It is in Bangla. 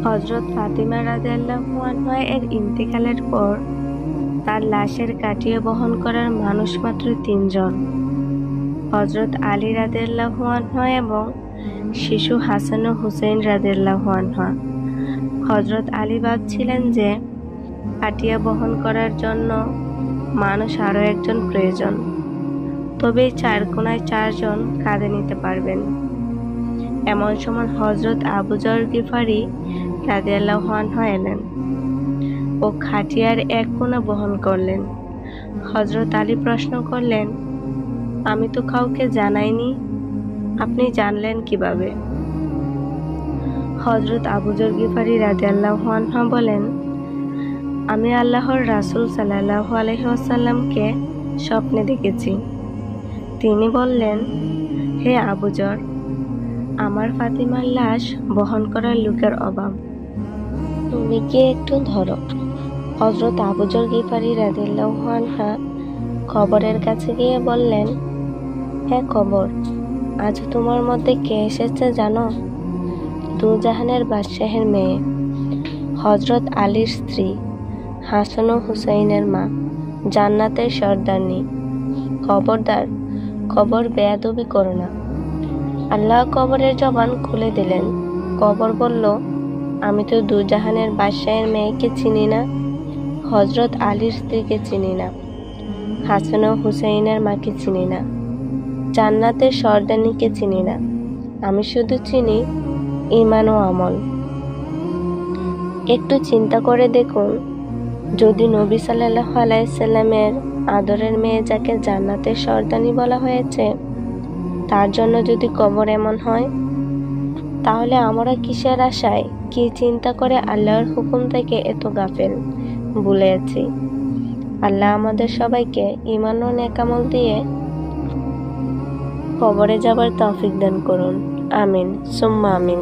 হযরত ফাতিমা রাদিয়াল্লাহু আনহা এর ইন্তেকালের পর তার লাশের কাটিয়ে বহন করার মানুষ মাত্র ৩ জন, হযরত আলী রাদিয়াল্লাহু আনহু এবং শিশু হাসান ও হুসাইন রাদিয়াল্লাহু আনহা। হযরত আলী ভাবছিলেন যে কাটিয়ে বহন করার জন্য মানুষ আরও একজন প্রয়োজন, তবেই ৪ কোণায় ৪ জন কাঁধে নিতে পারবেন। এমন সময় হযরত আবু যর গিফারি রাদিয়াল্লাহু আনহু এলেন ও খাটিয়ার এক কোণা বহন করলেন। হযরত আলী প্রশ্ন করলেন, আমি তো কাউকে জানাইনি, আপনি জানলেন কিভাবে? হযরত আবু যর গিফারি রাদিয়াল্লাহু আনহু বলেন, আমি আল্লাহর রাসূল সাল্লাল্লাহু আলাইহি ওয়াসাল্লামকে স্বপ্নে দেখেছি। তিনি বললেন, হে আবু যর, আমার ফাতিমার লাশ বহন করার লোকের অভাব, তুমি গিয়ে একটু ধরো। হযরত আবু যর গিফারি রাদিয়াল্লাহু আনহু কবরের কাছে গিয়ে বললেন, হে কবর, আজ তোমার মধ্যে কে এসেছে জানো? দুজাহানের বাদশাহের মেয়ে, হযরত আলীর স্ত্রী, হাসান ও হুসাইনের মা, জান্নাতের সর্দারনী। খবরদার, কবর বেয়াদবি করো না। আল্লাহ কবরের জবান খুলে দিলেন। কবর বলল, আমি তো দুজাহানের বাদশাহের মেয়েকে চিনি না, হযরত আলীর স্ত্রীকে চিনি না, হাসান ও হুসাইনের মাকে চিনি না, জান্নাতের সর্দারনীকে চিনি না। আমি শুধু চিনি ঈমান ও আমল। একটু চিন্তা করে দেখুন, যদি নবী সাল্লাল্লাহু আলাইহি সাল্লামের আদরের মেয়ে যাকে জান্নাতের সর্দারনী বলা হয়েছে, তার জন্য যদি কবর এমন হয়, তাহলে আমরা কিসের আশায়, কি চিন্তা করে আল্লাহর হুকুম থেকে এত গাফেল, ভুলে আছি। আল্লাহ আমাদের সবাইকে ঈমান ও নেক আমল দিয়ে কবরে যাবার তৌফিক দান করুন। আমিন সুম্মা আমিন।